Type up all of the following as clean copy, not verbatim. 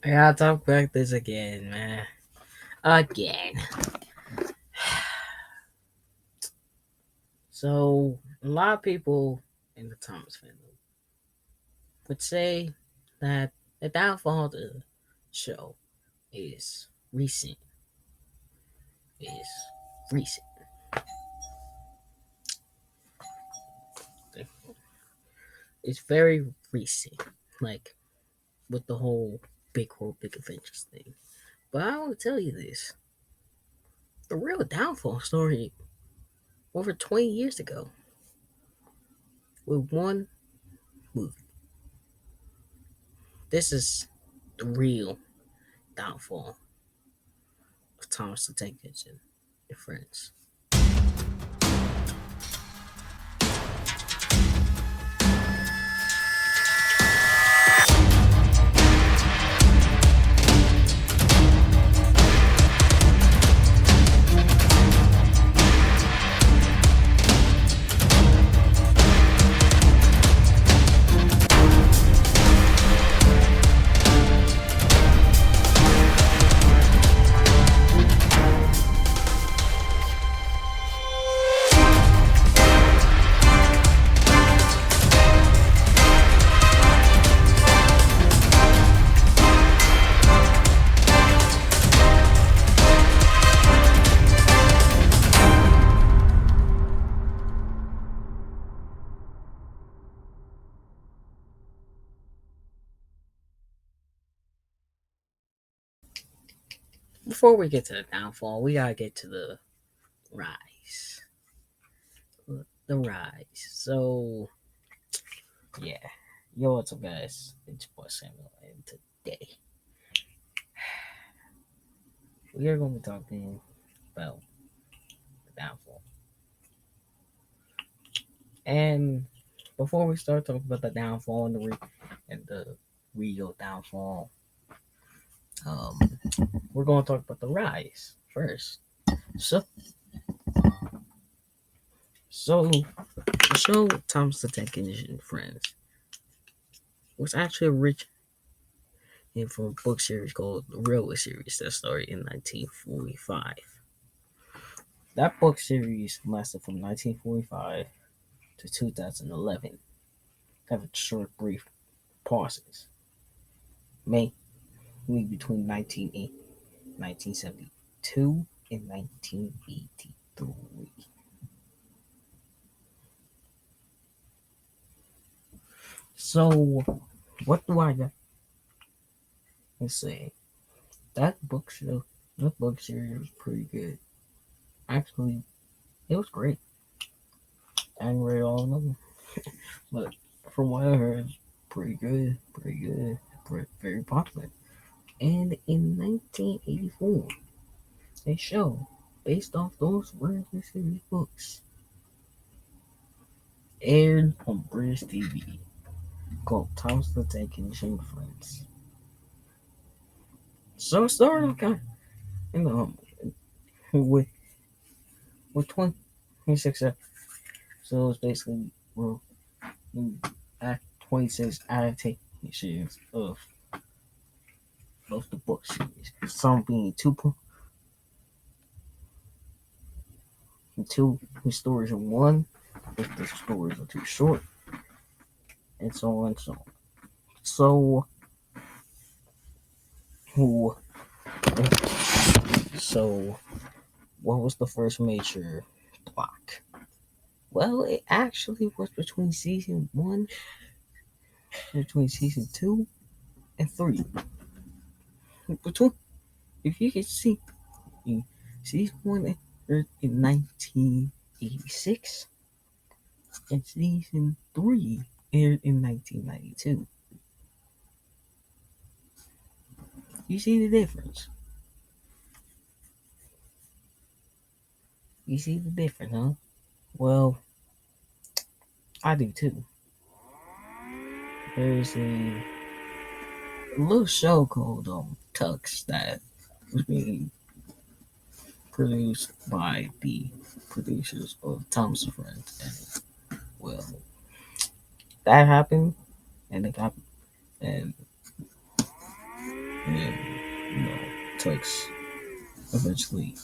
I gotta talk about this again, man. Again. So, a lot of people in the Thomas family would say that the downfall of the show is recent. Is recent. It's very recent. Like, with the whole Big World, Big Adventures thing. But I want to tell you this. The real downfall started over 20 years ago with one movie. This is the real downfall of Thomas the Tank Engine and Friends. Before we get to the downfall, we gotta get to the rise. The rise. So, yeah. Yo, what's up, guys? It's your boy Samuel, and today we are going to be talking about the downfall. And before we start talking about the downfall and the real downfall, um, we're going to talk about the rise first. So, the show Thomas the Tank Engine and Friends was actually originated from a book series called the Railway Series that started in 1945. That book series lasted from 1945 to 2011, having short, brief pauses, mainly between 1972 and 1983. So, what do I got to say? That book show, that book series was pretty good. Actually, it was great. I didn't read all of them, but from what I heard, it's pretty good, very popular. And in 1984, a show based off those Railway Series books aired on British TV called Thomas the Tank Engine Friends. So it started off kind of, you know, with with 26 episodes. So it's basically well, at 26 adaptations of the book series. Some being two stories in one, if the stories are too short, and so on and so on. So, who? So, what was the first major block? Well, it actually was between season one, between season two and three. Between, if you can see, season one aired in 1986, and season three aired in 1992. You see the difference? You see the difference, huh? Well, I do too. There's a little show called Tux that was being produced by the producers of Thomas and Friends, and well, that happened, and it got and and Tux eventually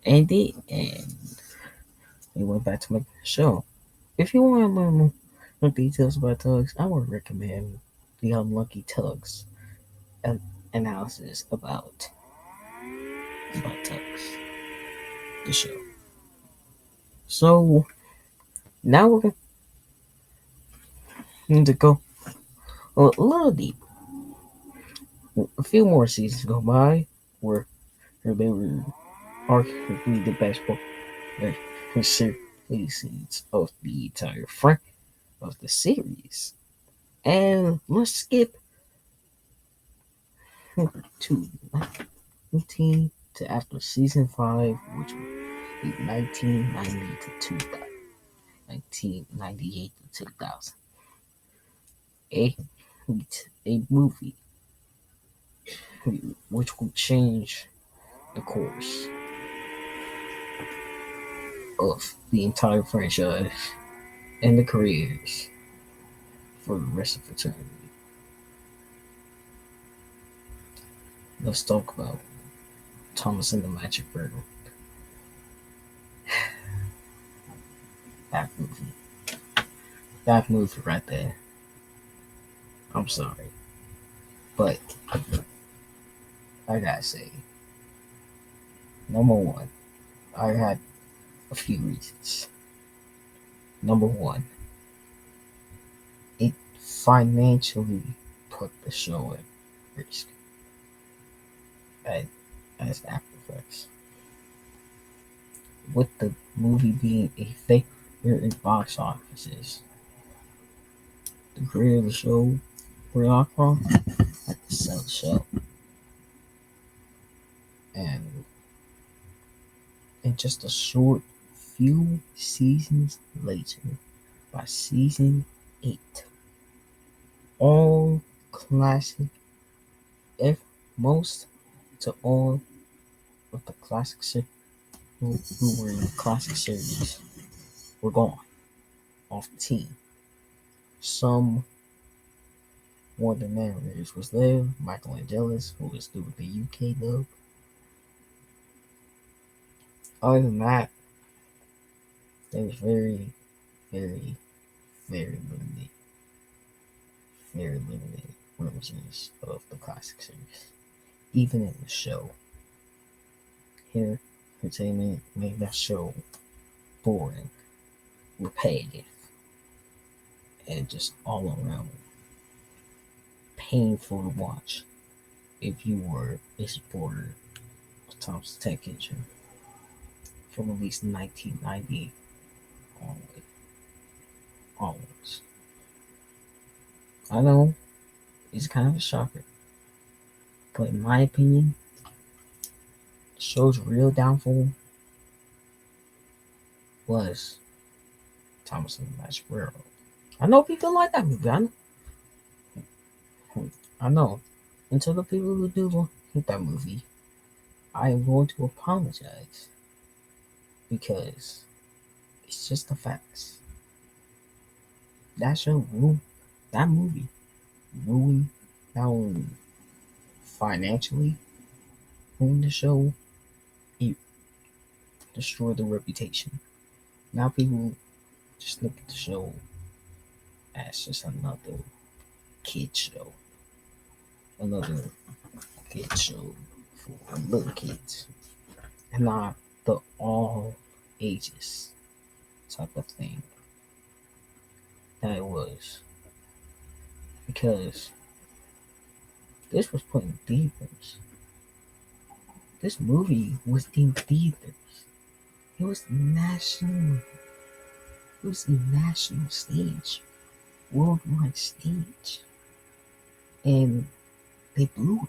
ended, and they went back to making the show. If you want to learn more details about Tugs, I would recommend the Unlucky Tugs an analysis about Tugs, the show. So now we're going to go a little deep. A few more seasons go by where they were arguably the best book series of the entire front of the series. And let's skip to 19 to after season 5, which was 1990 to 2000, 1998 to 2000. A, a movie which would change the course of the entire franchise and the careers for the rest of eternity. Let's talk about Thomas and the Magic Bird. That movie. That movie right there. I'm sorry. But I gotta say, number one, I had a few reasons. Number one, it financially put the show at risk as, as After Effects. With the movie being a failure in box offices, the creator of the show, Rockfall, had to sell the show. And in just a short few seasons later, by season 8, all classic, if most to all of the classic who were in the classic series were gone off the team. Some one of the narrators was there, Michael Angelis, who was doing the UK dub. Other than that, there was very, very, very limited versions of the classic series. Even in the show, here, Entertainment made that show boring, repetitive, and just all around painful to watch if you were a supporter of Thomas the Tank Engine from at least 1990 onwards. I know it's kind of a shocker, but in my opinion, the show's real downfall was Thomas and the Magic Railroad. I know people like that movie. I know. And to the people who do hate that movie, I am going to apologize because it's just the facts. That show ruined that movie. Ruined not only financially ruined the show, it destroyed the reputation. Now people just look at the show as just another kid show. Another kid show for little kids. And not the all ages type of thing that it was. Because this was put in theaters. This movie was in theaters. It was national. It was a national stage, worldwide stage, and they blew it.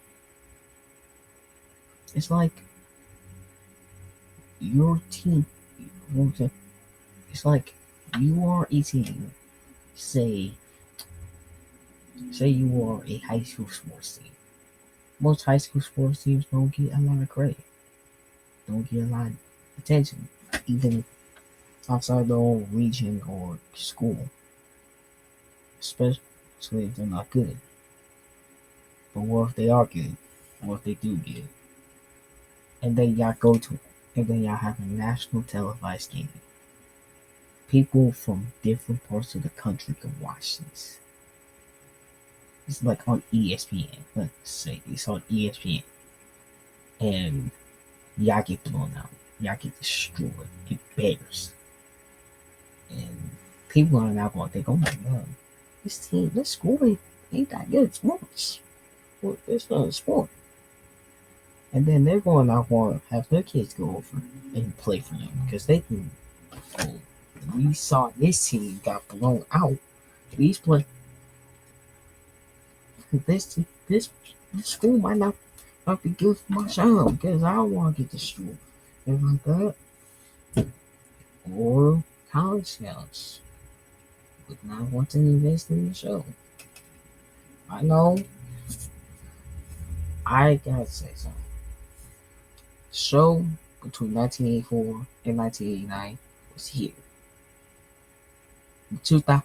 It's like your team. It's like you are a team. Say, say you are a high school sports team. Most high school sports teams don't get a lot of credit. Don't get a lot of attention, even outside their own region or school, especially if they're not good. But what if they are good? what they do get, and then y'all go to, and then y'all have a national televised game. People from different parts of the country can watch this. It's like on ESPN. Let's say it's on ESPN, and y'all get blown out. Y'all get destroyed. Get bears, and people are now going to think, "Oh my god, this school ain't that good at sports. Well, it's not a sport." And then they're going to want to have their kids go over and play for them because they can. Oh, we saw this team got blown out. These play this this this school might not be good for my child because I don't want to get destroyed and like that. Or college scouts would not want to invest in the show. I know. I gotta say something. The show between 1984 and 1989 was here. In 2000,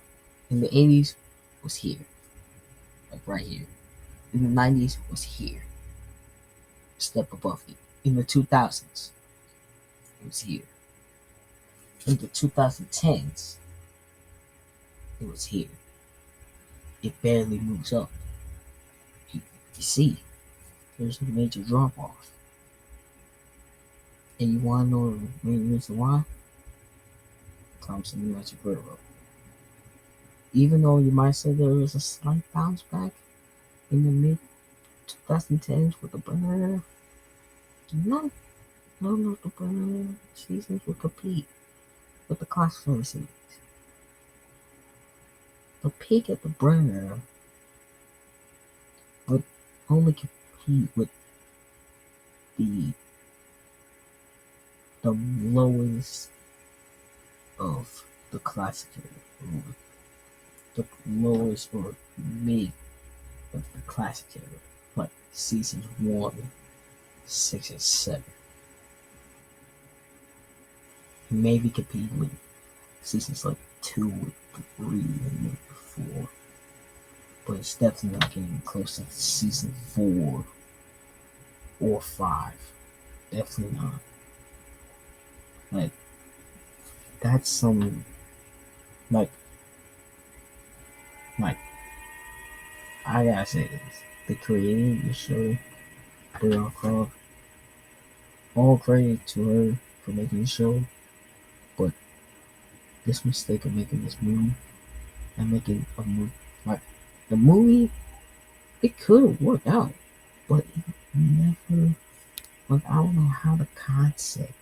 in the 80s was here, like right here. In the 90s was here, a step above it. In the 2000s, it was here. In the 2010s, it was here. It barely moves up. You see, there's a major drop off. And you want to know the main reason why? Clemson New Mexico Railroad. Even though you might say there was a slight bounce back in the mid 2010s with the Brenner, no, none of the Brenner seasons would compete with the Class 4 series. The peak at the Brenner would only compete with the the lowest of the classic era, or the lowest or mid of the classic era, like seasons 1, 6, and 7. Maybe compete with seasons like 2, 3, and maybe 4. But it's definitely not getting close to season 4 or 5. Definitely not. Like, that's some, like, like, I gotta say this. The creator of the show, Brianna Croft, all credit to her for making the show, but this mistake of making this movie and making a movie, like, the movie, it could have worked out, but it never, like, I don't know how the concept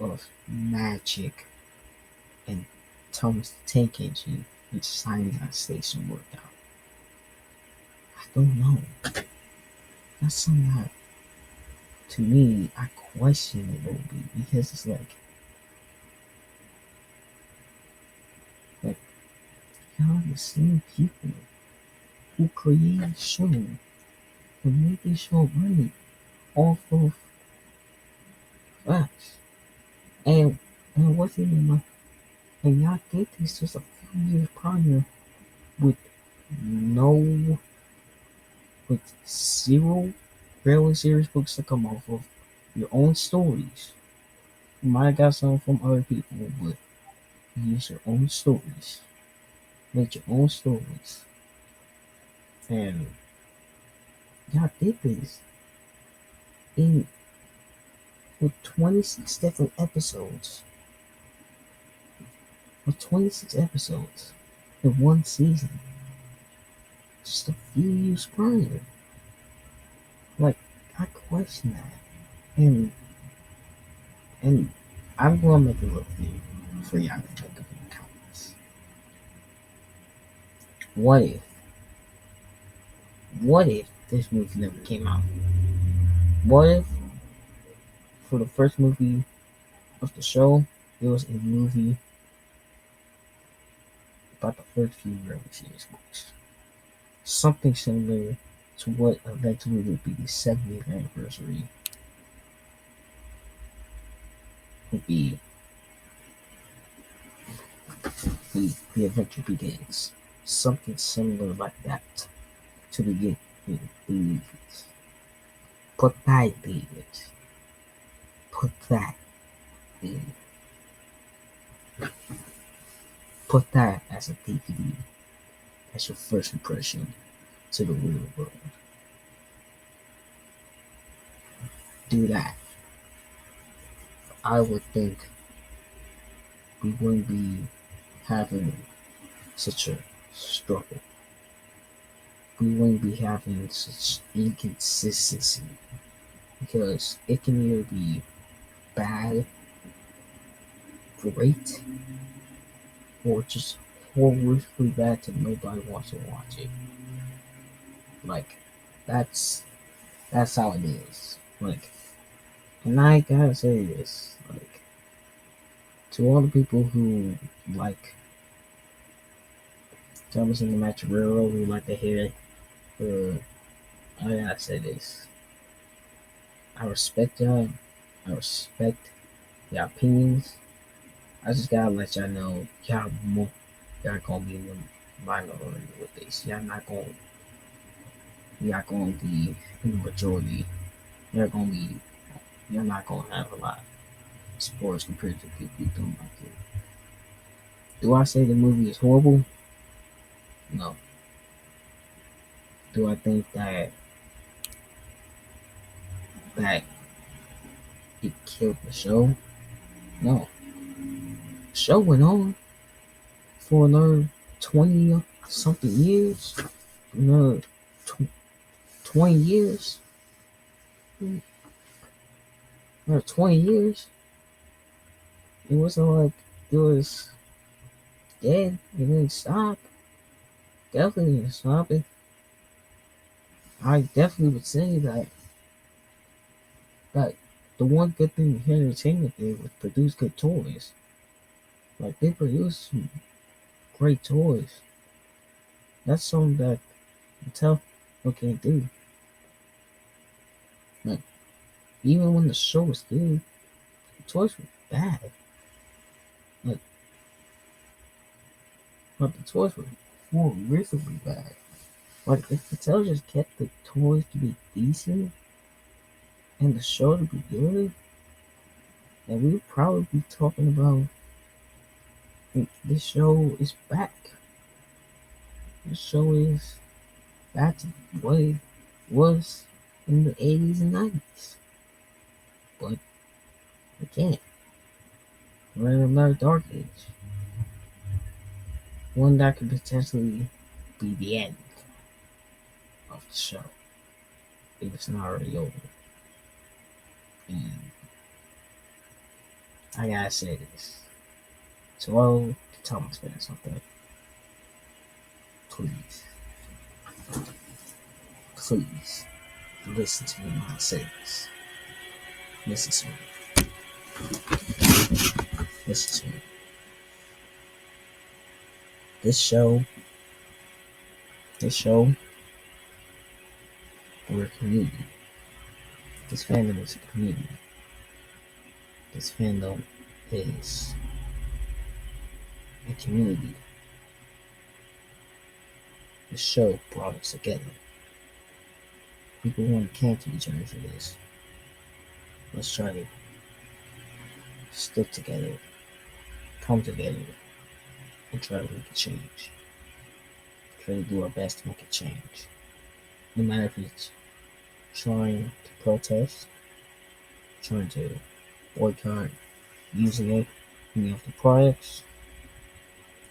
of magic and Thomas the Tank Engine and Cyanide Station worked out. I don't know. That's something that, to me, I question it a little bit because it's like y'all the same people who create a show and make this show great off of facts. And and what's even like, and y'all did this just a few years prior with no, with zero railway series books to come off of, your own stories. You might have got some from other people, but you use your own stories. Make your own stories. And y'all did this in with 26 different episodes. With 26 episodes in one season. Just a few years prior. Like, I question that. And I'm gonna make a little theory for y'all to think of in the comments. What if? What if this movie never came out? What if for the first movie of the show, it was a movie about the first few Railway Series books? Something similar to what eventually would be the 70th anniversary would be the adventure begins. Something similar like that to begin the movies. Put that in theaters. Put that in. Put that as a DVD, as your first impression to the real world. Do that. I would think we wouldn't be having such a struggle. We wouldn't be having such inconsistency because it can either be bad, great, or just horrifically bad to nobody wants to watch it. Like that's that's how it is. Like, and I gotta say this, like, to all the people who like Thomas and the Machirero, who like to hear, I gotta say this. I respect y'all. I respect your opinions. I just gotta let y'all know y'all gonna be in the minority with this. Y'all gonna be in the majority. You're not gonna have a lot of sports compared to people who don't like it. Do I say the movie is horrible? No. Do I think that it killed the show? No. The show went on for another 20 something years. Another 20 years. Another 20 years. It wasn't like it was dead. It didn't stop. Definitely didn't stop it. I definitely would say that the one good thing Entertainment did was produce good toys. Like they produced some great toys. That's something that Mattel can't do. Like even when the show was good, the toys were bad. Like, but the toys were horrifically bad. Like if Mattel just kept the toys to be decent and the show to be good, then we would probably be talking about this show is back. This show is back to what it was in the 80s and 90s. But we can't. We're in another dark age. One that could potentially be the end of the show if it's not already over. And I gotta say this. To all the Thomas fans out there, please, please listen to me when I say this. Listen to me. Listen to me. This show, we're a community. This fandom is a community. This fandom is a community. The show brought us together. People want to camp to each other for this. Let's try to stick together, come together, and try to make a change. Try to do our best to make a change. No matter if it's trying to protest, trying to boycott using it, any of the products,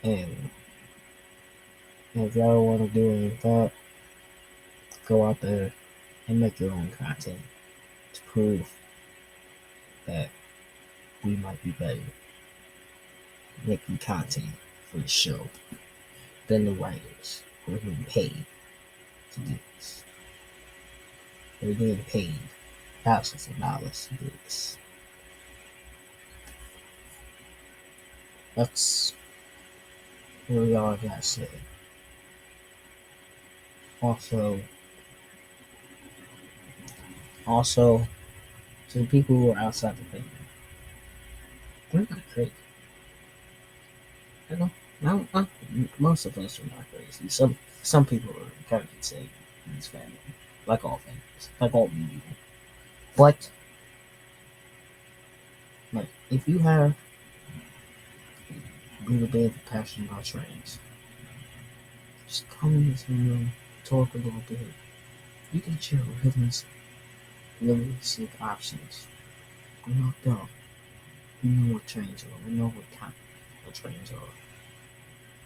and if y'all want to do any of that, go out there and make your own content to prove that we might be better making content for the show than the writers who are getting paid to do this. They're getting paid thousands of dollars to do this. That's really all I gotta say. Also, to the people who are outside the family, they're not crazy. You know, most of us are not crazy. Some people are kind of insane in this family, like all families, like all media. But like, if you have a little bit of passion about trains, just come in this room, talk a little bit. You can chill, really seek options. I'm not dumb. We know what trains are. We know what kind of trains are.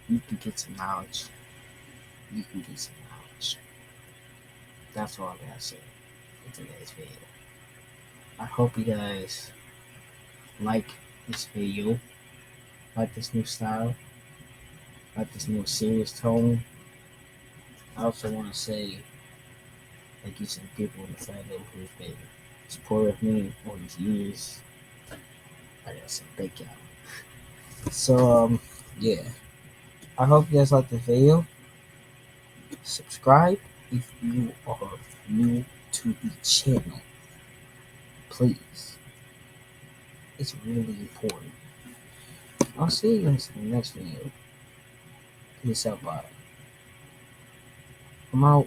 You can get some knowledge. You can get some knowledge. That's all I gotta say for today's video. I hope you guys like this video, like this new style, like this new serious tone. I also want to say thank you to the people in the family who've been supportive of me all these years. I gotta say thank y'all. So yeah, I hope you guys like this video. Subscribe if you are new to the channel, please. It's really important. I'll see you guys in the next video. Peace out, bye. I'm out.